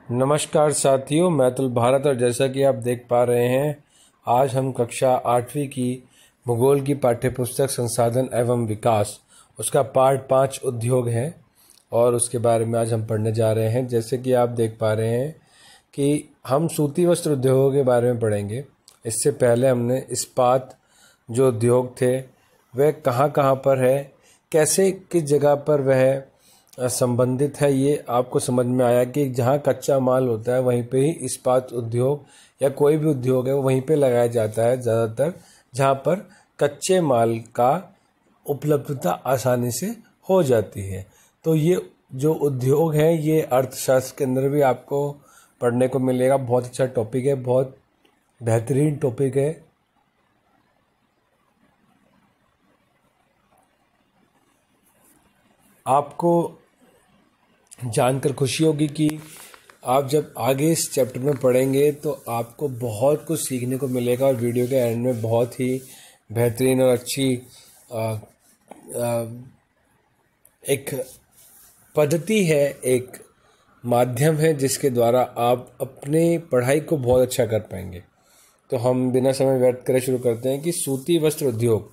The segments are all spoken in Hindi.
नमस्कार साथियों, मैं अतुल भारत और जैसा कि आप देख पा रहे हैं, आज हम कक्षा 8वीं की भूगोल की पाठ्यपुस्तक संसाधन एवं विकास उसका पार्ट 5 उद्योग है और उसके बारे में आज हम पढ़ने जा रहे हैं। जैसे कि आप देख पा रहे हैं कि हम सूती वस्त्र उद्योगों के बारे में पढ़ेंगे। इससे पहले हमने इस्पात जो उद्योग थे वह कहाँ कहाँ पर है, कैसे किस जगह पर वह संबंधित है, ये आपको समझ में आया कि जहाँ कच्चा माल होता है वहीं पे ही इस्पात उद्योग या कोई भी उद्योग है वो वहीं पे लगाया जाता है ज़्यादातर, जहाँ पर कच्चे माल का उपलब्धता आसानी से हो जाती है। तो ये जो उद्योग है ये अर्थशास्त्र के अंदर भी आपको पढ़ने को मिलेगा। बहुत अच्छा टॉपिक है, बहुत बेहतरीन टॉपिक है। आपको जानकर खुशी होगी कि आप जब आगे इस चैप्टर में पढ़ेंगे तो आपको बहुत कुछ सीखने को मिलेगा और वीडियो के एंड में बहुत ही बेहतरीन और अच्छी एक पद्धति है, एक माध्यम है जिसके द्वारा आप अपने पढ़ाई को बहुत अच्छा कर पाएंगे। तो हम बिना समय व्यर्थ करे शुरू करते हैं कि सूती वस्त्र उद्योग,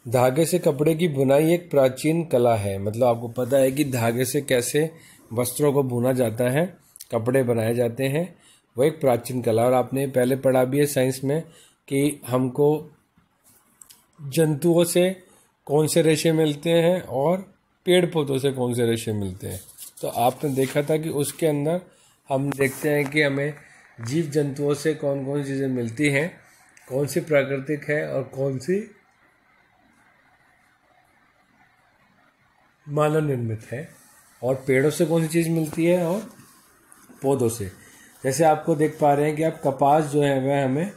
धागे से कपड़े की बुनाई एक प्राचीन कला है। मतलब आपको पता है कि धागे से कैसे वस्त्रों को बुना जाता है, कपड़े बनाए जाते हैं, वो एक प्राचीन कला। और आपने पहले पढ़ा भी है साइंस में कि हमको जंतुओं से कौन से रेशे मिलते हैं और पेड़ पौधों से कौन से रेशे मिलते हैं। तो आपने देखा था कि उसके अंदर हम देखते हैं कि हमें जीव जंतुओं से कौन कौन सी चीज़ें मिलती हैं, कौन सी प्राकृतिक है और कौन सी मानव निर्मित है, और पेड़ों से कौन सी चीज़ मिलती है और पौधों से। जैसे आपको देख पा रहे हैं कि आप कपास जो है वह हमें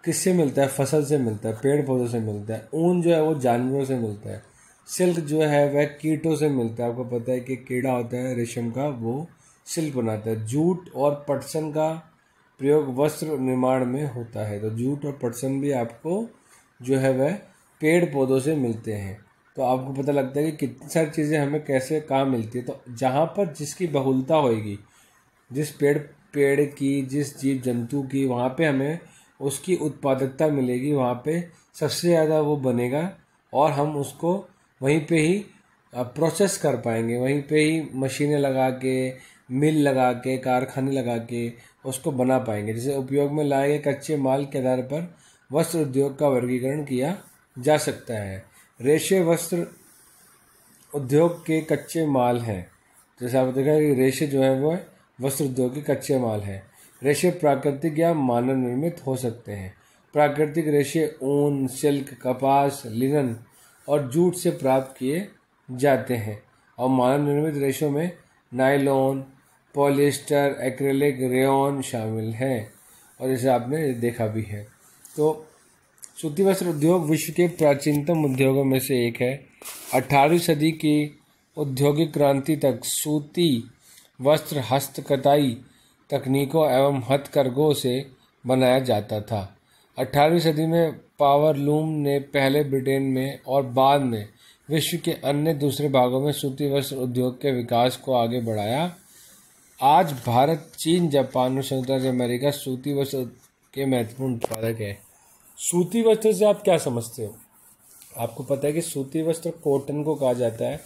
किससे मिलता है, फसल से मिलता है, पेड़ पौधों से मिलता है। ऊन जो है वो जानवरों से मिलता है। सिल्क जो है वह कीटों से मिलता है। आपको पता है कि कीड़ा होता है रेशम का, वो सिल्क बनाता है। जूट और पटसन का प्रयोग वस्त्र निर्माण में होता है। तो जूट और पटसन भी आपको जो है वह पेड़ पौधों से मिलते हैं। तो आपको पता लगता है कि कितनी सारी चीज़ें हमें कैसे कहाँ मिलती है। तो जहाँ पर जिसकी बहुलता होगी, जिस पेड़ की, जिस जीव जंतु की, वहाँ पे हमें उसकी उत्पादकता मिलेगी, वहाँ पे सबसे ज़्यादा वो बनेगा और हम उसको वहीं पे ही प्रोसेस कर पाएंगे। वहीं पे ही मशीनें लगा के, मिल लगा के, कारखाने लगा के उसको बना पाएंगे। जैसे उपयोग में लाए गए कच्चे माल के आधार पर वस्त्र उद्योग का वर्गीकरण किया जा सकता है। रेशे वस्त्र उद्योग के कच्चे माल हैं। जैसे आपने देखा कि रेशे जो है वो वस्त्र उद्योग के कच्चे माल हैं। रेशे प्राकृतिक या मानव निर्मित हो सकते हैं। प्राकृतिक रेशे ऊन, सिल्क, कपास, लिनन और जूट से प्राप्त किए जाते हैं, और मानव निर्मित रेशों में नायलॉन, पॉलिएस्टर, एक्रेलिक, रेयॉन शामिल हैं। और जैसे आपने देखा भी है, तो सूती वस्त्र उद्योग विश्व के प्राचीनतम उद्योगों में से एक है। 18वीं सदी की औद्योगिक क्रांति तक सूती वस्त्र हस्तकताई तकनीकों एवं हथकरघों से बनाया जाता था। 18वीं सदी में पावरलूम ने पहले ब्रिटेन में और बाद में विश्व के अन्य दूसरे भागों में सूती वस्त्र उद्योग के विकास को आगे बढ़ाया। आज भारत, चीन, जापान और संयुक्त राज्य अमेरिका सूती वस्त्र के महत्वपूर्ण उत्पादक है। सूती वस्त्र से आप क्या समझते हो? आपको पता है कि सूती वस्त्र कॉटन को कहा जाता है,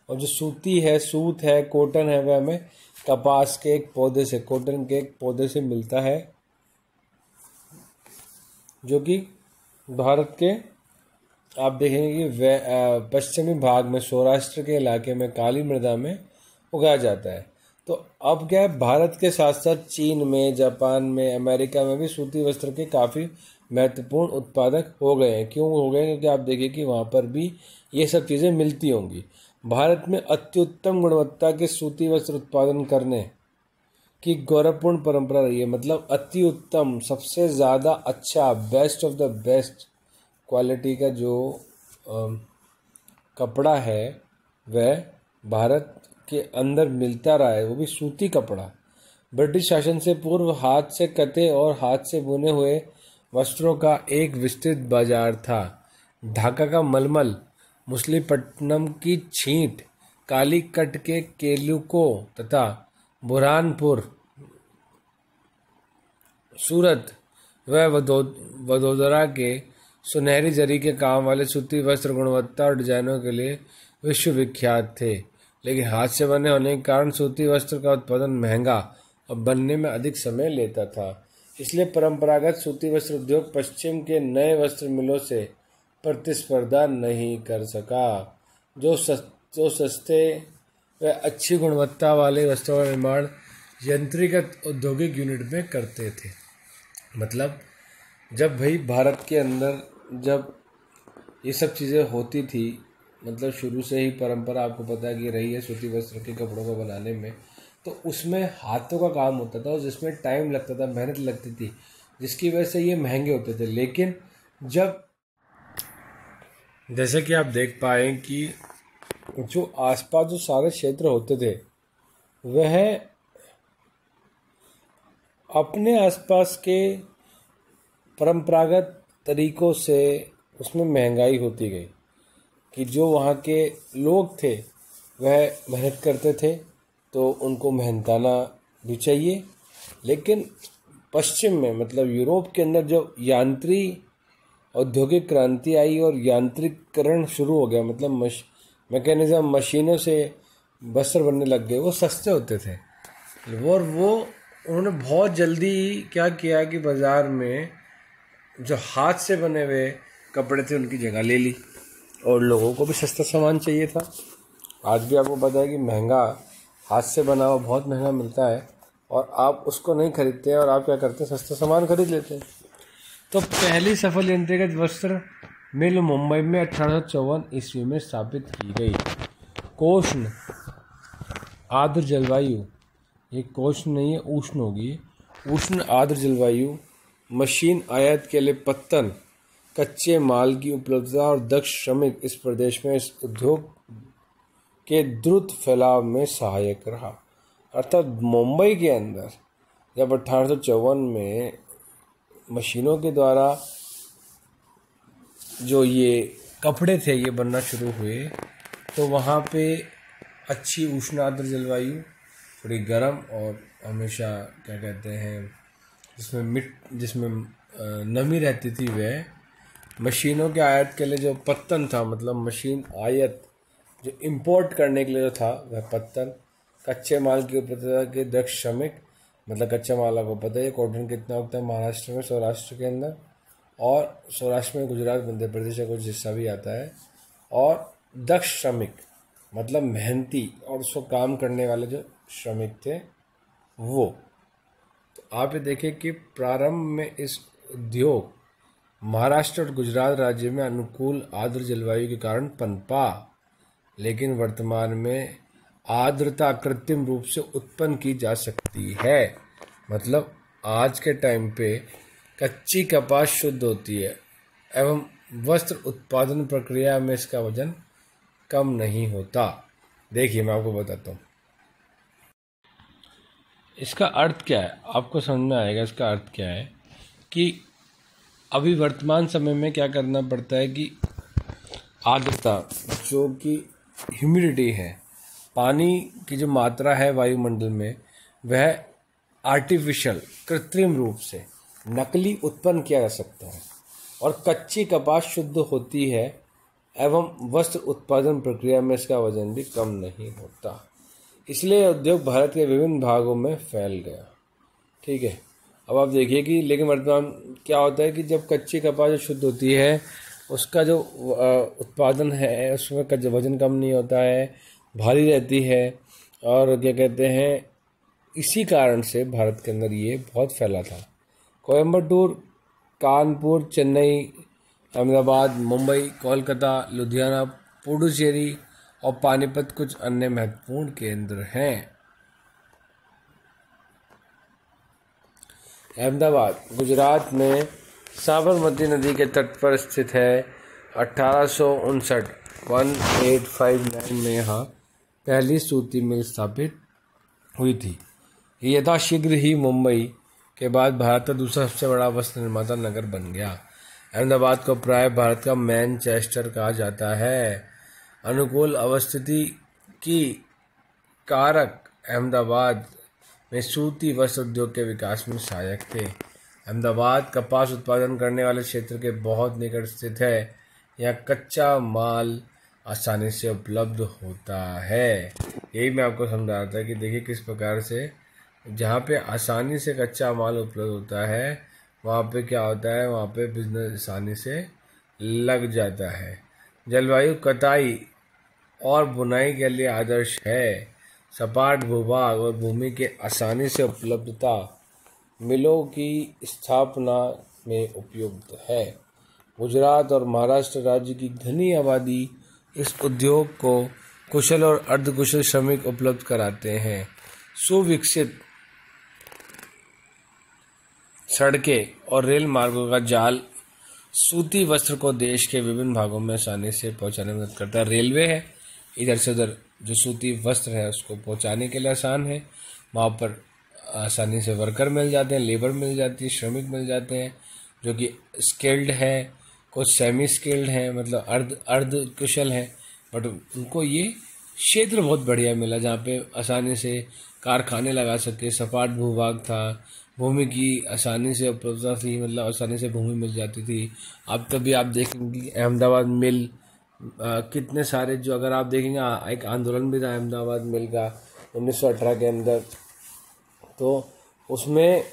और जो सूती है, सूत है, कॉटन है, वह हमें कपास के एक पौधे से, कॉटन के एक पौधे से मिलता है, जो कि भारत के आप देखेंगे कि पश्चिमी भाग में, सौराष्ट्र के इलाके में, काली मृदा में उगाया जाता है। तो अब क्या है, भारत के साथ साथ चीन में, जापान में, अमेरिका में भी सूती वस्त्र के काफ़ी महत्वपूर्ण उत्पादक हो गए हैं। क्यों हो गए? क्योंकि आप देखिए कि वहाँ पर भी ये सब चीज़ें मिलती होंगी। भारत में अत्युत्तम गुणवत्ता के सूती वस्त्र उत्पादन करने की गौरवपूर्ण परंपरा रही है। मतलब अति उत्तम, सबसे ज़्यादा अच्छा, best of the best quality का जो कपड़ा है वह भारत के अंदर मिलता रहा है, वो भी सूती कपड़ा। ब्रिटिश शासन से पूर्व हाथ से कते और हाथ से बुने हुए वस्त्रों का एक विस्तृत बाजार था। ढाका का मलमल, मुसलीपट्टनम की छींट, कालीकट के केलुको तथा बुरहानपुर सूरत व वडोदरा के सुनहरी जरी के काम वाले सूती वस्त्र गुणवत्ता और डिजाइनों के लिए विश्वविख्यात थे, लेकिन हाथ से बने होने के कारण सूती वस्त्र का उत्पादन महंगा और बनने में अधिक समय लेता था। इसलिए परंपरागत सूती वस्त्र उद्योग पश्चिम के नए वस्त्र मिलों से प्रतिस्पर्धा नहीं कर सका, जो सस्ते व अच्छी गुणवत्ता वाले वस्त्रों का निर्माण यंत्रीकृत औद्योगिक यूनिट में करते थे। मतलब जब भाई भारत के अंदर जब ये सब चीज़ें होती थी, मतलब शुरू से ही परंपरा आपको पता है कि रही है सूती वस्त्र के कपड़ों को बनाने में, तो उसमें हाथों का काम होता था और जिसमें टाइम लगता था, मेहनत लगती थी, जिसकी वजह से ये महंगे होते थे। लेकिन जब जैसे कि आप देख पाए कि जो आसपास जो सारे क्षेत्र होते थे वह अपने आसपास के परंपरागत तरीक़ों से उसमें महंगाई होती गई कि जो वहाँ के लोग थे वह मेहनत करते थे तो उनको मेहनताना भी चाहिए। लेकिन पश्चिम में मतलब यूरोप के अंदर जो औद्योगिक क्रांति आई और यांत्रिकरण शुरू हो गया, मतलब मैकेनिज्म मशीनों से वस्त्र बनने लग गए, वो सस्ते होते थे और वो उन्होंने बहुत जल्दी क्या किया कि बाज़ार में जो हाथ से बने हुए कपड़े थे उनकी जगह ले ली और लोगों को भी सस्ता सामान चाहिए था। आज भी आपको पता है कि महंगा हाथ से बना हुआ बहुत महंगा मिलता है और आप उसको नहीं खरीदते हैं और आप क्या करते हैं, सस्ता सामान खरीद लेते हैं। तो पहली सफल यंत्रीकृत वस्त्र मिल मुंबई में 1854 ईस्वी में स्थापित की गई। कोष्ण आर्द्र जलवायु, ये कोष्ण नहीं है, उष्ण होगी, उष्ण आर्द्र जलवायु, मशीन आयात के लिए पत्तन, कच्चे माल की उपलब्धता और दक्ष श्रमिक इस प्रदेश में इस उद्योग के द्रुत फैलाव में सहायक रहा। अर्थात मुंबई के अंदर जब 1854 में मशीनों के द्वारा जो ये कपड़े थे ये बनना शुरू हुए, तो वहाँ पे अच्छी उष्ण आर्द्र जलवायु, थोड़ी गर्म और हमेशा क्या कहते हैं जिसमें नमी रहती थी, वह मशीनों के आयात के लिए जो पत्तन था, मतलब मशीन आयात जो इंपोर्ट करने के लिए जो था वह पत्तन, कच्चे माल की उपलब्धता के दक्ष श्रमिक, मतलब कच्चा माल आपको पता है कॉटन कितना होता है महाराष्ट्र में, सौराष्ट्र के अंदर, और सौराष्ट्र में गुजरात मध्य प्रदेश का कुछ हिस्सा भी आता है, और दक्ष श्रमिक मतलब मेहनती और उसको काम करने वाले जो श्रमिक थे वो। तो आप ये देखें कि प्रारंभ में इस उद्योग महाराष्ट्र और गुजरात राज्य में अनुकूल आर्द्र जलवायु के कारण पनपा, लेकिन वर्तमान में आर्द्रता कृत्रिम रूप से उत्पन्न की जा सकती है। मतलब आज के टाइम पे कच्ची कपास शुद्ध होती है एवं वस्त्र उत्पादन प्रक्रिया में इसका वजन कम नहीं होता। देखिए मैं आपको बताता हूँ इसका अर्थ क्या है, आपको समझ में आएगा इसका अर्थ क्या है कि अभी वर्तमान समय में क्या करना पड़ता है कि आर्द्रता जो कि ह्यूमिडिटी है, पानी की जो मात्रा है वायुमंडल में, वह आर्टिफिशियल कृत्रिम रूप से नकली उत्पन्न किया जा सकता है और कच्ची कपास शुद्ध होती है एवं वस्त्र उत्पादन प्रक्रिया में इसका वजन भी कम नहीं होता। इसलिए उद्योग भारत के विभिन्न भागों में फैल गया। ठीक है, अब आप देखिए कि लेकिन वर्तमान क्या होता है कि जब कच्ची कपास जो शुद्ध होती है उसका जो उत्पादन है उसमें वजन कम नहीं होता है, भारी रहती है, और क्या कहते हैं इसी कारण से भारत के अंदर ये बहुत फैला था। कोयम्बटूर, कानपुर, चेन्नई, अहमदाबाद, मुंबई, कोलकाता, लुधियाना, पुडुचेरी और पानीपत कुछ अन्य महत्वपूर्ण केंद्र हैं। अहमदाबाद गुजरात में साबरमती नदी के तट पर स्थित है। 1859 में यहाँ पहली सूती मिल स्थापित हुई थी। यथाशीघ्र ही मुंबई के बाद भारत का दूसरा सबसे बड़ा वस्त्र निर्माता नगर बन गया। अहमदाबाद को प्राय भारत का मैनचेस्टर कहा जाता है। अनुकूल अवस्थिति की कारक अहमदाबाद में सूती वस्त्र उद्योग के विकास में सहायक थे। अहमदाबाद कपास उत्पादन करने वाले क्षेत्र के बहुत निकट स्थित है। यहाँ कच्चा माल आसानी से उपलब्ध होता है। यही मैं आपको समझा रहा था कि देखिए किस प्रकार से जहाँ पे आसानी से कच्चा माल उपलब्ध होता है वहाँ पे क्या होता है, वहाँ पे बिजनेस आसानी से लग जाता है। जलवायु कटाई और बुनाई के लिए आदर्श है। सपाट भूभाग और भूमि के आसानी से उपलब्धता मिलों की स्थापना में उपयुक्त है। गुजरात और महाराष्ट्र राज्य की घनी आबादी इस उद्योग को कुशल और अर्धकुशल श्रमिक उपलब्ध कराते हैं। सुविकसित सड़कें और रेल मार्गों का जाल सूती वस्त्र को देश के विभिन्न भागों में आसानी से पहुंचाने में मदद करता है। रेलवे है, इधर से उधर जो सूती वस्त्र है उसको पहुंचाने के लिए आसान है। वहाँ पर आसानी से वर्कर मिल जाते हैं, लेबर मिल जाती है, श्रमिक मिल जाते हैं जो कि स्किल्ड है, कुछ सेमी स्किल्ड हैं, मतलब अर्ध कुशल हैं, बट उनको ये क्षेत्र बहुत बढ़िया मिला जहाँ पे आसानी से कारखाने लगा सके। सपाट भूभाग था, भूमि की आसानी से उपलब्धता थी, मतलब आसानी से भूमि मिल जाती थी। अब तभी आप देखेंगे अहमदाबाद मिल कितने सारे, जो अगर आप देखेंगे एक आंदोलन भी था अहमदाबाद मिल का 1918 के अंदर, तो उसमें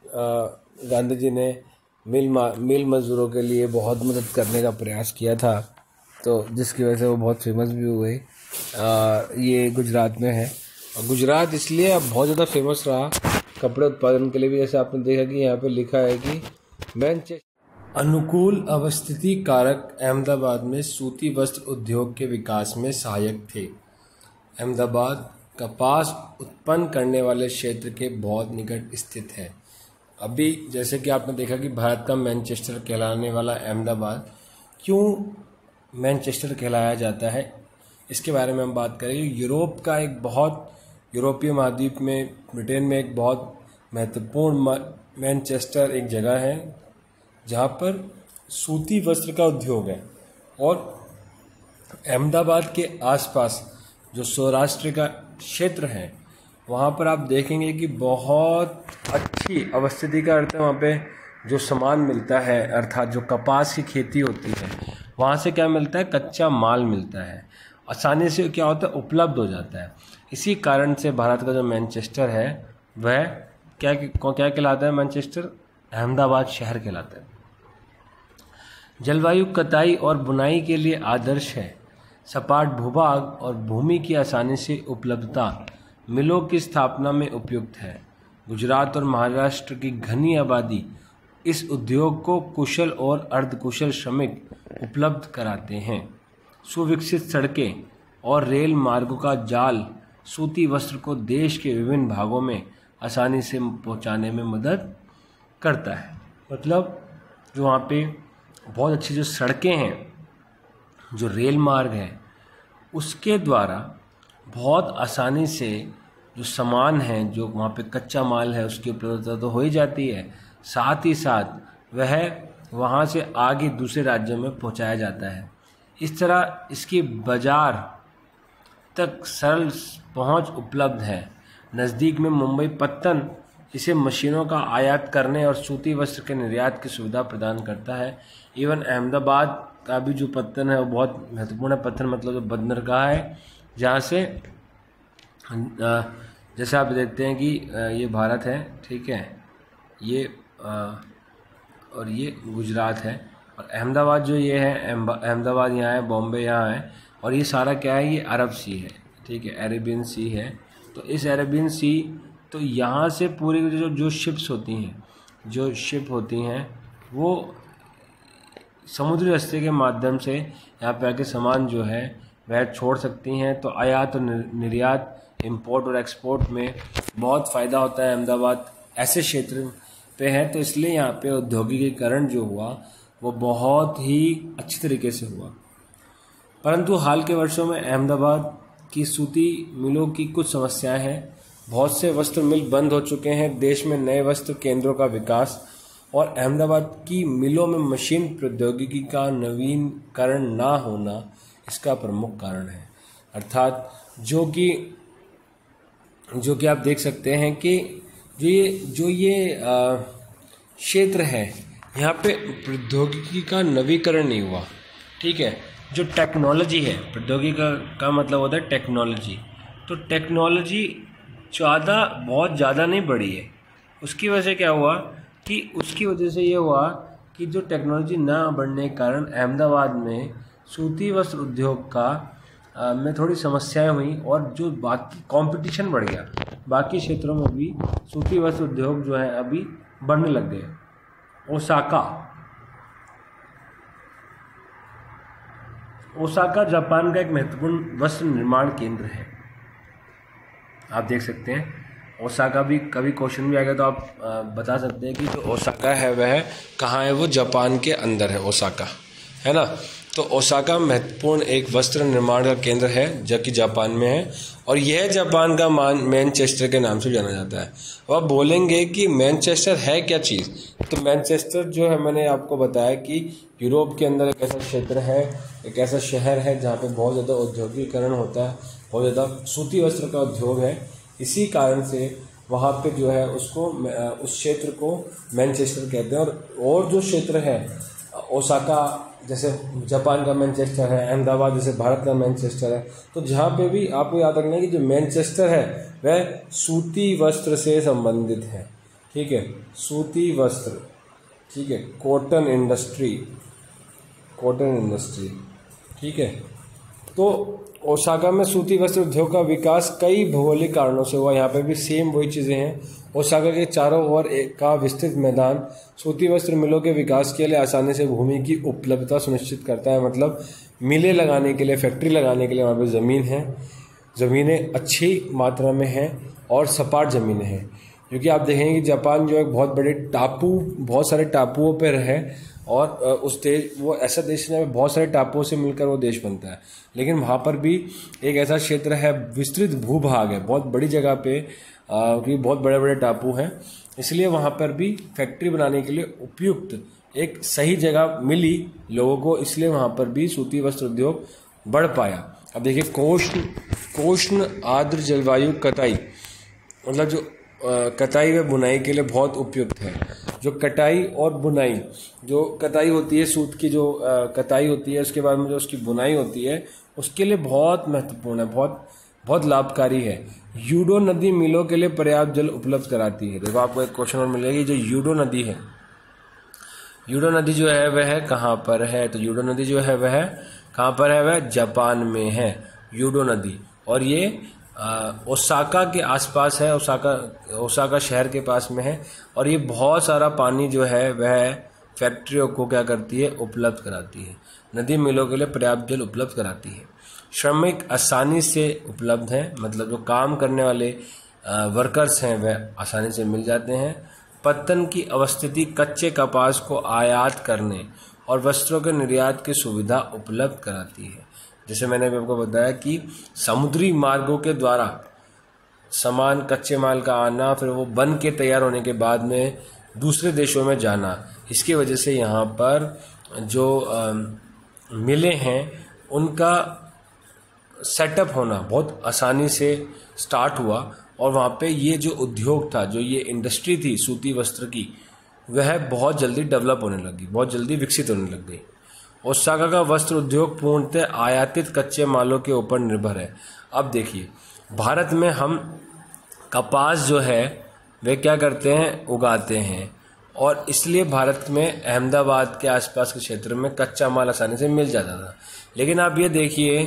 गांधी जी ने मिल मजदूरों के लिए बहुत मदद करने का प्रयास किया था, तो जिसकी वजह से वो बहुत फेमस भी हुए। ये गुजरात में है, और गुजरात इसलिए अब बहुत ज़्यादा फेमस रहा कपड़े उत्पादन के लिए भी। जैसे आपने देखा कि यहाँ पे लिखा है कि मैनचेस्टर अनुकूल अवस्थिति कारक अहमदाबाद में सूती वस्त्र उद्योग के विकास में सहायक थे। अहमदाबाद कपास उत्पन्न करने वाले क्षेत्र के बहुत निकट स्थित है। अभी जैसे कि आपने देखा कि भारत का मैनचेस्टर कहलाने वाला अहमदाबाद क्यों मैनचेस्टर कहलाया जाता है, इसके बारे में हम बात करेंगे। यूरोपीय महाद्वीप में ब्रिटेन में एक बहुत महत्वपूर्ण मैनचेस्टर एक जगह है जहाँ पर सूती वस्त्र का उद्योग है, और अहमदाबाद के आसपास जो सौराष्ट्र का क्षेत्र है वहाँ पर आप देखेंगे कि बहुत अच्छी अवस्थिति का अर्थ है, वहाँ पे जो सामान मिलता है अर्थात जो कपास की खेती होती है वहाँ से क्या मिलता है, कच्चा माल मिलता है, आसानी से क्या होता है उपलब्ध हो जाता है। इसी कारण से भारत का जो मैनचेस्टर है वह क्या कहलाता है, मैनचेस्टर अहमदाबाद शहर कहलाता है। जलवायु कटाई और बुनाई के लिए आदर्श है। सपाट भूभाग और भूमि की आसानी से उपलब्धता मिलों की स्थापना में उपयुक्त है। गुजरात और महाराष्ट्र की घनी आबादी इस उद्योग को कुशल और अर्धकुशल श्रमिक उपलब्ध कराते हैं। सुविकसित सड़कें और रेल मार्गों का जाल सूती वस्त्र को देश के विभिन्न भागों में आसानी से पहुंचाने में मदद करता है। मतलब जो वहाँ पे बहुत अच्छी जो सड़कें हैं, जो रेल मार्ग है, उसके द्वारा बहुत आसानी से जो सामान है, जो वहाँ पे कच्चा माल है, उसकी उपलब्धता तो हो ही जाती है, साथ ही साथ वह वहाँ से आगे दूसरे राज्यों में पहुँचाया जाता है। इस तरह इसकी बाजार तक सरल पहुँच उपलब्ध है। नज़दीक में मुंबई पत्तन इसे मशीनों का आयात करने और सूती वस्त्र के निर्यात की सुविधा प्रदान करता है। इवन अहमदाबाद का भी जो पत्तन है वो बहुत महत्वपूर्ण पत्तन, मतलब जो बंदरगाह है जहाँ से जैसे आप देखते हैं कि ये भारत है, ठीक है, ये और ये गुजरात है, और अहमदाबाद जो ये है, अहमदाबाद यहाँ है, बॉम्बे यहाँ है, और ये सारा क्या है, ये अरब सी है, ठीक है, अरेबियन सी है। तो इस अरेबियन सी, तो यहाँ से पूरी जो शिप्स होती हैं, जो शिप होती हैं वो समुद्री रास्ते के माध्यम से यहाँ पे आके सामान जो है वह छोड़ सकती हैं। तो आयात और निर्यात, इंपोर्ट और एक्सपोर्ट में बहुत फ़ायदा होता है। अहमदाबाद ऐसे क्षेत्र पे है, तो इसलिए यहाँ पे औद्योगिकीकरण जो हुआ वो बहुत ही अच्छी तरीके से हुआ। परंतु हाल के वर्षों में अहमदाबाद की सूती मिलों की कुछ समस्याएं हैं। बहुत से वस्त्र मिल बंद हो चुके हैं। देश में नए वस्त्र केंद्रों का विकास और अहमदाबाद की मिलों में मशीन प्रौद्योगिकी का नवीनीकरण ना होना इसका प्रमुख कारण है। अर्थात जो कि आप देख सकते हैं कि जो ये क्षेत्र है यहाँ पे प्रौद्योगिकी का नवीकरण नहीं हुआ। ठीक है, जो टेक्नोलॉजी है, प्रौद्योगिकी का मतलब होता है टेक्नोलॉजी, तो टेक्नोलॉजी बहुत ज़्यादा नहीं बढ़ी है। उसकी वजह से क्या हुआ कि उसकी वजह से ये हुआ कि जो टेक्नोलॉजी ना बढ़ने के कारण अहमदाबाद में सूती वस्त्र उद्योग का में थोड़ी समस्याएं हुई और जो बाकी कंपटीशन बढ़ गया, बाकी क्षेत्रों में भी सूती वस्त्र उद्योग जो है अभी बढ़ने लग गए। ओसाका जापान का एक महत्वपूर्ण वस्त्र निर्माण केंद्र है। आप देख सकते हैं ओसाका भी कभी क्वेश्चन भी आएगा तो आप बता सकते हैं कि जो ओसाका है वह कहाँ है। वो जापान के अंदर है ओसाका, है ना। तो ओसाका महत्वपूर्ण एक वस्त्र निर्माण का केंद्र है जो कि जापान में है और यह जापान का मैनचेस्टर के नाम से जाना जाता है। अब आप बोलेंगे कि मैनचेस्टर है क्या चीज़, तो मैनचेस्टर जो है मैंने आपको बताया कि यूरोप के अंदर एक ऐसा क्षेत्र है, एक ऐसा शहर है जहाँ पे बहुत ज़्यादा औद्योगिकरण होता है, बहुत ज़्यादा सूती वस्त्र का उद्योग है। इसी कारण से वहाँ पे जो है उसको उस क्षेत्र को मैनचेस्टर कहते हैं। और जो क्षेत्र है ओसाका जैसे जापान का मैनचेस्टर है, अहमदाबाद जैसे भारत का मैनचेस्टर है, तो जहाँ पे भी आपको याद रखना है कि जो मैनचेस्टर है वह सूती वस्त्र से संबंधित है। ठीक है, सूती वस्त्र, ठीक है, कॉटन इंडस्ट्री, ठीक है। तो ओसाका में सूती वस्त्र उद्योग का विकास कई भौगोलिक कारणों से हुआ। यहाँ पे भी सेम वही चीज़ें हैं। ओसाका के चारों ओर का विस्तृत मैदान सूती वस्त्र मिलों के विकास के लिए आसानी से भूमि की उपलब्धता सुनिश्चित करता है। मतलब मिलें लगाने के लिए, फैक्ट्री लगाने के लिए वहाँ पे ज़मीन है, ज़मीनें अच्छी मात्रा में हैं और सपाट ज़मीनें हैं। क्योंकि आप देखेंगे कि जापान जो है बहुत बड़े टापू, बहुत सारे टापुओं पर है और उस देश, वो ऐसा देश है बहुत सारे टापुओं से मिलकर वो देश बनता है। लेकिन वहाँ पर भी एक ऐसा क्षेत्र है, विस्तृत भूभाग है, बहुत बड़ी जगह पे, क्योंकि बहुत बड़े बड़े टापू हैं, इसलिए वहाँ पर भी फैक्ट्री बनाने के लिए उपयुक्त एक सही जगह मिली लोगों को, इसलिए वहाँ पर भी सूती वस्त्र उद्योग बढ़ पाया। अब देखिए कोष्ण आर्द्र जलवायु कताई, मतलब जो कताई व बुनाई के लिए बहुत उपयुक्त है। जो कटाई और बुनाई, जो कताई होती है सूत की, जो कताई होती है, उसके बाद में जो उसकी बुनाई होती है, उसके लिए बहुत महत्वपूर्ण है, बहुत लाभकारी है। यूडो नदी मिलों के लिए पर्याप्त जल उपलब्ध कराती है। देखो आपको एक क्वेश्चन और मिलेगी, जो यूडो नदी है, यूडो नदी जो है वह कहाँ पर है, तो यूडो नदी जो है वह कहाँ पर है, वह जापान में है यूडो नदी। और ये ओसाका के आसपास है, ओसाका शहर के पास में है। और ये बहुत सारा पानी जो है वह फैक्ट्रियों को क्या करती है, उपलब्ध कराती है। नदी मिलों के लिए पर्याप्त जल उपलब्ध कराती है। श्रमिक आसानी से उपलब्ध हैं, मतलब जो काम करने वाले वर्कर्स हैं वह आसानी से मिल जाते हैं। पत्तन की अवस्थिति कच्चे कपास को आयात करने और वस्त्रों के निर्यात की सुविधा उपलब्ध कराती है। जैसे मैंने भी आपको बताया कि समुद्री मार्गों के द्वारा सामान, कच्चे माल का आना, फिर वो बन के तैयार होने के बाद में दूसरे देशों में जाना, इसकी वजह से यहाँ पर जो मिलें हैं उनका सेटअप होना बहुत आसानी से स्टार्ट हुआ। और वहाँ पे ये जो उद्योग था, जो ये इंडस्ट्री थी सूती वस्त्र की, वह बहुत जल्दी डेवलप होने लगी, बहुत जल्दी विकसित होने लग गई। ओसाका का वस्त्र उद्योग पूर्णतः आयातित कच्चे मालों के ऊपर निर्भर है। अब देखिए, भारत में हम कपास जो है वे क्या करते हैं, उगाते हैं, और इसलिए भारत में अहमदाबाद के आसपास के क्षेत्र में कच्चा माल आसानी से मिल जाता था। लेकिन आप ये देखिए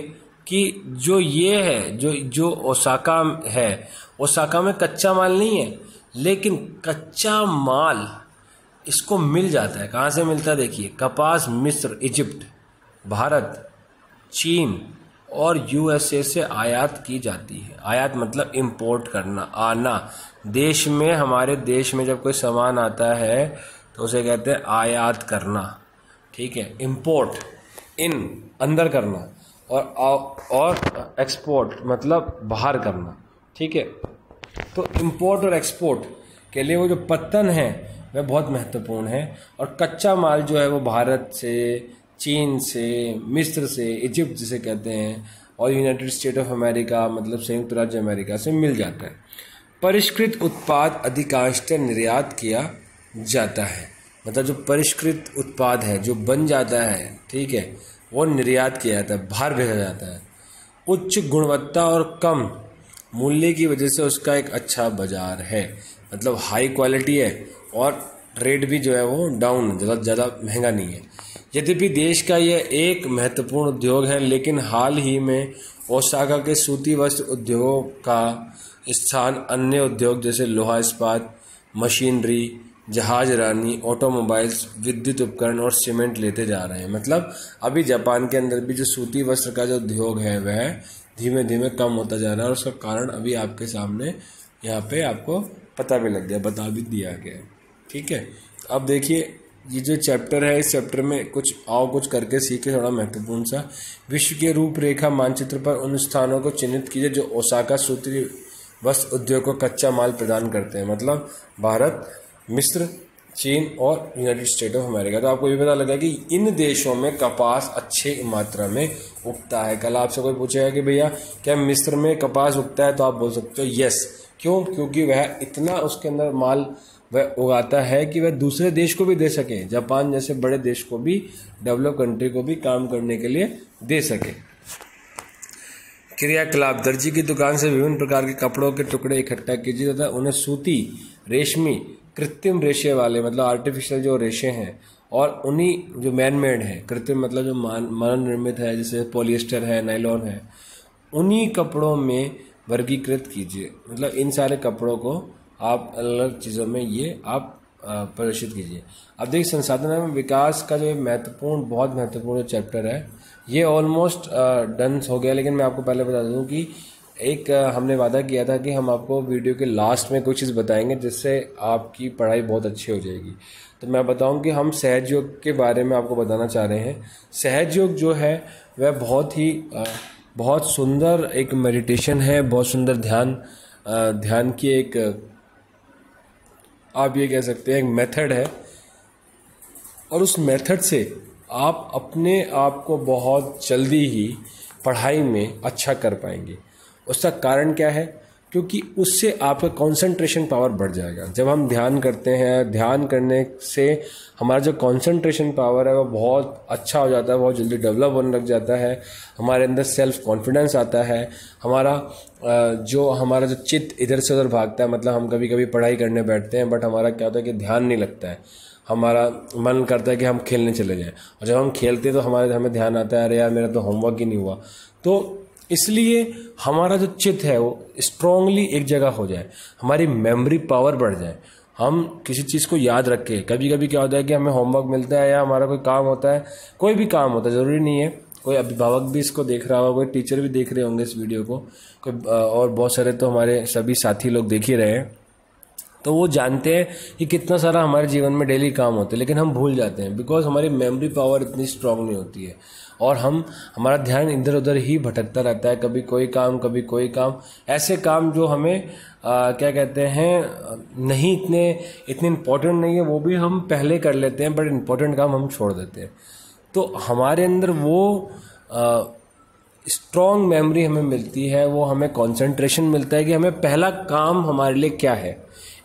कि जो ये है, जो ओसाका है, ओसाका में कच्चा माल नहीं है, लेकिन कच्चा माल इसको मिल जाता है। कहाँ से मिलता है, देखिए, कपास मिस्र, इजिप्ट, भारत, चीन और यूएसए से आयात की जाती है। आयात मतलब इंपोर्ट करना, आना। देश में, हमारे देश में जब कोई सामान आता है तो उसे कहते हैं आयात करना। ठीक है, इंपोर्ट, इन अंदर करना, और एक्सपोर्ट मतलब बाहर करना। ठीक है, तो इंपोर्ट और एक्सपोर्ट के लिए वो जो पत्तन है वह बहुत महत्वपूर्ण है। और कच्चा माल जो है वो भारत से, चीन से, मिस्र से, इजिप्ट जिसे कहते हैं, और यूनाइटेड स्टेट ऑफ अमेरिका मतलब संयुक्त राज्य अमेरिका से मिल जाता है। परिष्कृत उत्पाद अधिकांशतः निर्यात किया जाता है, मतलब जो परिष्कृत उत्पाद है जो बन जाता है, ठीक है, वो निर्यात किया जाता है, बाहर भेजा जाता है। उच्च गुणवत्ता और कम मूल्य की वजह से उसका एक अच्छा बाजार है, मतलब हाई क्वालिटी है और रेट भी जो है वो डाउन, ज़्यादा महंगा नहीं है। यद्यपि देश का यह एक महत्वपूर्ण उद्योग है, लेकिन हाल ही में ओसाका के सूती वस्त्र उद्योग का स्थान अन्य उद्योग जैसे लोहा इस्पात, मशीनरी, जहाज रानी, ऑटोमोबाइल्स, विद्युत उपकरण और सीमेंट लेते जा रहे हैं। मतलब अभी जापान के अंदर भी जो सूती वस्त्र का जो उद्योग है वह धीमे धीमे कम होता जा रहा है, और उसका कारण अभी आपके सामने यहाँ पे आपको पता भी लग गया, बता भी दिया गया। ठीक है, अब देखिए ये जो चैप्टर है, इस चैप्टर में कुछ करके सीखे, थोड़ा महत्वपूर्ण सा। विश्व के रूपरेखा मानचित्र पर उन स्थानों को चिन्हित कीजिए जो ओसाका सूती वस्त्र उद्योग को कच्चा माल प्रदान करते हैं। मतलब भारत, मिस्र, चीन और यूनाइटेड स्टेट ऑफ अमेरिका। तो आपको ये पता लगा कि इन देशों में कपास अच्छी मात्रा में उगता है। कल आपसे कोई पूछेगा कि भैया क्या मिस्र में कपास उगता है, तो आप बोल सकते हो यस। क्यों? क्योंकि वह इतना उसके अंदर माल वह उगाता है कि वह दूसरे देश को भी दे सके, जापान जैसे बड़े देश को भी, डेवलप कंट्री को भी काम करने के लिए दे सके। क्रियाकलाप: दर्जी की दुकान से विभिन्न प्रकार के कपड़ों के टुकड़े इकट्ठा कीजिए तथा उन्हें सूती, रेशमी, कृत्रिम रेशे वाले, मतलब आर्टिफिशियल जो रेशे हैं, और उन्हीं जो मैन मेड है, कृत्रिम मतलब जो मानव निर्मित है, जैसे पॉलिएस्टर है, नायलॉन है, उन्हीं कपड़ों में वर्गीकृत कीजिए। मतलब इन सारे कपड़ों को आप अलग अलग चीज़ों में ये आप प्रदर्शित कीजिए। अब देखिए संसाधन में विकास का जो महत्वपूर्ण, बहुत महत्वपूर्ण चैप्टर है, ये ऑलमोस्ट डन हो गया। लेकिन मैं आपको पहले बता दूं कि एक हमने वादा किया था कि हम आपको वीडियो के लास्ट में कुछ चीज़ बताएंगे जिससे आपकी पढ़ाई बहुत अच्छी हो जाएगी। तो मैं बताऊं कि हम सहज योग के बारे में आपको बताना चाह रहे हैं। सहज योग जो है वह बहुत सुंदर एक मेडिटेशन है, बहुत सुंदर ध्यान की एक, आप ये कह सकते हैं, एक मेथड है। और उस मेथड से आप अपने आप को बहुत जल्दी ही पढ़ाई में अच्छा कर पाएंगे। उसका कारण क्या है? क्योंकि उससे आपका कंसंट्रेशन पावर बढ़ जाएगा। जब हम ध्यान करते हैं, ध्यान करने से हमारा जो कंसंट्रेशन पावर है वो बहुत अच्छा हो जाता है, बहुत जल्दी डेवलप होने लग जाता है। हमारे अंदर सेल्फ कॉन्फिडेंस आता है। हमारा जो चित्त इधर से उधर भागता है, मतलब हम कभी कभी पढ़ाई करने बैठते हैं बट हमारा क्या होता है कि ध्यान नहीं लगता है, हमारा मन करता है कि हम खेलने चले जाएं, और जब हम खेलते हैं तो हमें ध्यान आता है, अरे यार मेरा तो होमवर्क ही नहीं हुआ। तो इसलिए हमारा जो चित्त है वो स्ट्रांगली एक जगह हो जाए, हमारी मेमोरी पावर बढ़ जाए, हम किसी चीज़ को याद रखें। कभी कभी क्या होता है कि हमें होमवर्क मिलता है या हमारा कोई काम होता है, कोई भी काम होता है, ज़रूरी नहीं है, कोई अभिभावक भी इसको देख रहा होगा, कोई टीचर भी देख रहे होंगे इस वीडियो को, और बहुत सारे तो हमारे सभी साथी लोग देख ही रहे हैं। तो वो जानते हैं कि कितना सारा हमारे जीवन में डेली काम होते हैं, लेकिन हम भूल जाते हैं बिकॉज हमारी मेमोरी पावर इतनी स्ट्रांग नहीं होती है, और हमारा ध्यान इधर उधर ही भटकता रहता है, कभी कोई काम कभी कोई काम, ऐसे काम जो हमें क्या कहते हैं नहीं इतने इम्पोर्टेंट नहीं है, वो भी हम पहले कर लेते हैं, बट इम्पोर्टेंट काम हम छोड़ देते हैं। तो हमारे अंदर वो स्ट्रॉन्ग मेमोरी हमें मिलती है, वो हमें कंसंट्रेशन मिलता है कि हमें पहला काम हमारे लिए क्या है,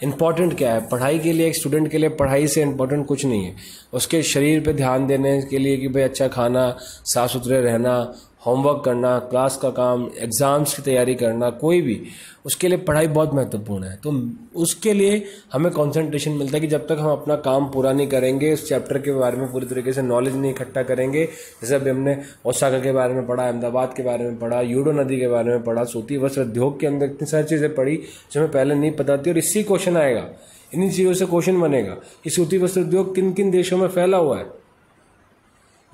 इम्पॉर्टेंट क्या है। पढ़ाई के लिए, एक स्टूडेंट के लिए पढ़ाई से इम्पोर्टेंट कुछ नहीं है। उसके शरीर पे ध्यान देने के लिए कि भाई अच्छा खाना, साफ सुथरे रहना, होमवर्क करना, क्लास का काम, एग्ज़ाम्स की तैयारी करना, कोई भी, उसके लिए पढ़ाई बहुत महत्वपूर्ण है। तो उसके लिए हमें कंसंट्रेशन मिलता है कि जब तक हम अपना काम पूरा नहीं करेंगे, उस चैप्टर के बारे में पूरी तरीके से नॉलेज नहीं इकट्ठा करेंगे। जैसे अभी हमने ओसाका के बारे में पढ़ा, अहमदाबाद के बारे में पढ़ा, यूडो नदी के बारे में पढ़ा, सूती वस्त्र उद्योग के अंदर इतनी सारी चीज़ें पढ़ी जो हमें पहले नहीं पता थी, और इससे क्वेश्चन आएगा, इन्हीं चीज़ों से क्वेश्चन बनेगा कि सूती वस्त्र उद्योग किन किन देशों में फैला हुआ है,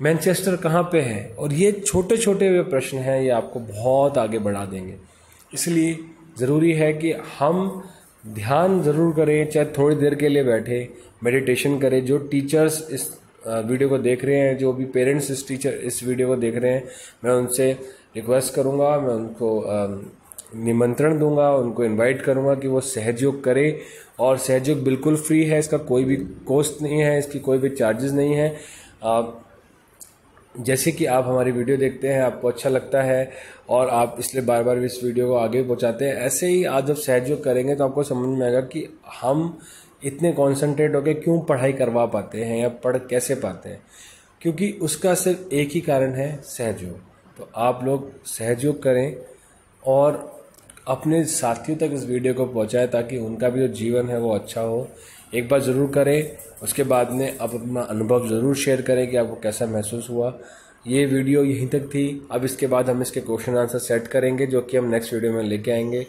मैनचेस्टर कहाँ पे है। और ये छोटे छोटे वे प्रश्न हैं, ये आपको बहुत आगे बढ़ा देंगे। इसलिए ज़रूरी है कि हम ध्यान ज़रूर करें, चाहे थोड़ी देर के लिए बैठे मेडिटेशन करें। जो टीचर्स इस वीडियो को देख रहे हैं, जो भी पेरेंट्स इस वीडियो को देख रहे हैं, मैं उनसे रिक्वेस्ट करूँगा, मैं उनको निमंत्रण दूंगा, उनको इनवाइट करूँगा कि वो सहयोग करें। और सहयोग बिल्कुल फ्री है, इसका कोई भी कॉस्ट नहीं है, इसकी कोई भी चार्जेस नहीं है। जैसे कि आप हमारी वीडियो देखते हैं, आपको अच्छा लगता है और आप इसलिए बार बार इस वीडियो को आगे पहुंचाते हैं, ऐसे ही आप जब सहयोग करेंगे तो आपको समझ में आएगा कि हम इतने कॉन्सेंट्रेट होकर क्यों पढ़ाई करवा पाते हैं या पढ़ कैसे पाते हैं, क्योंकि उसका सिर्फ एक ही कारण है, सहयोग। तो आप लोग सहयोग करें और अपने साथियों तक इस वीडियो को पहुंचाएं ताकि उनका भी जो जीवन है वो अच्छा हो। एक बार ज़रूर करें, उसके बाद में आप अपना अनुभव ज़रूर शेयर करें कि आपको कैसा महसूस हुआ। ये वीडियो यहीं तक थी। अब इसके बाद हम इसके क्वेश्चन आंसर सेट करेंगे जो कि हम नेक्स्ट वीडियो में लेके आएंगे।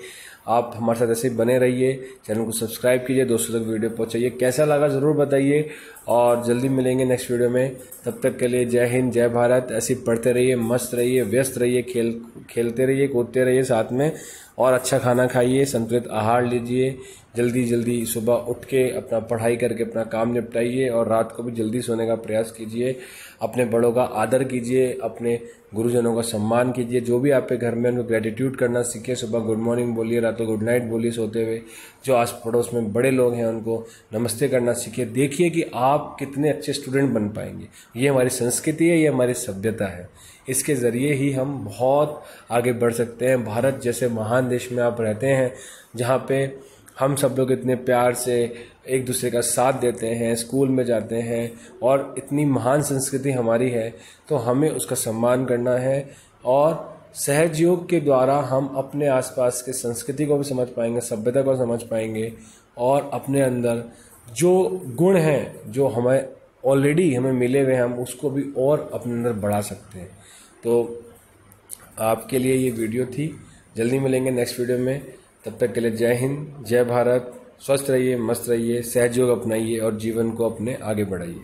आप हमारे साथ ऐसे ही बने रहिए, चैनल को सब्सक्राइब कीजिए, दोस्तों तक वीडियो पहुंचाइए। कैसा लगा ज़रूर बताइए और जल्दी मिलेंगे नेक्स्ट वीडियो में। तब तक के लिए जय हिंद, जय भारत। ऐसे ही पढ़ते रहिए, मस्त रहिए, व्यस्त रहिए, खेलते रहिए, कूदते रहिए साथ में, और अच्छा खाना खाइए, संतुलित आहार लीजिए। जल्दी जल्दी सुबह उठ के अपना पढ़ाई करके अपना काम निपटाइए और रात को भी जल्दी सोने का प्रयास कीजिए। अपने बड़ों का आदर कीजिए, अपने गुरुजनों का सम्मान कीजिए। जो भी आपके घर में उनको ग्रेटिट्यूड करना सीखिए। सुबह गुड मॉर्निंग बोलिए, रात को गुड नाइट बोलिए सोते हुए। जो आस पड़ोस में बड़े लोग हैं उनको नमस्ते करना सीखिए। देखिए कि आप कितने अच्छे स्टूडेंट बन पाएंगे। ये हमारी संस्कृति है, ये हमारी सभ्यता है। इसके ज़रिए ही हम बहुत आगे बढ़ सकते हैं। भारत जैसे महान देश में आप रहते हैं जहाँ पे हम सब लोग इतने प्यार से एक दूसरे का साथ देते हैं, स्कूल में जाते हैं और इतनी महान संस्कृति हमारी है, तो हमें उसका सम्मान करना है। और सहयोग के द्वारा हम अपने आसपास के संस्कृति को भी समझ पाएंगे, सभ्यता को समझ पाएंगे और अपने अंदर जो गुण हैं जो हमें ऑलरेडी हमें मिले हुए हैं हम उसको भी और अपने अंदर बढ़ा सकते हैं। तो आपके लिए ये वीडियो थी। जल्दी मिलेंगे नेक्स्ट वीडियो में। तब तक के लिए जय हिंद, जय भारत। स्वस्थ रहिए, मस्त रहिए, सहयोग अपनाइए और जीवन को अपने आगे बढ़ाइए।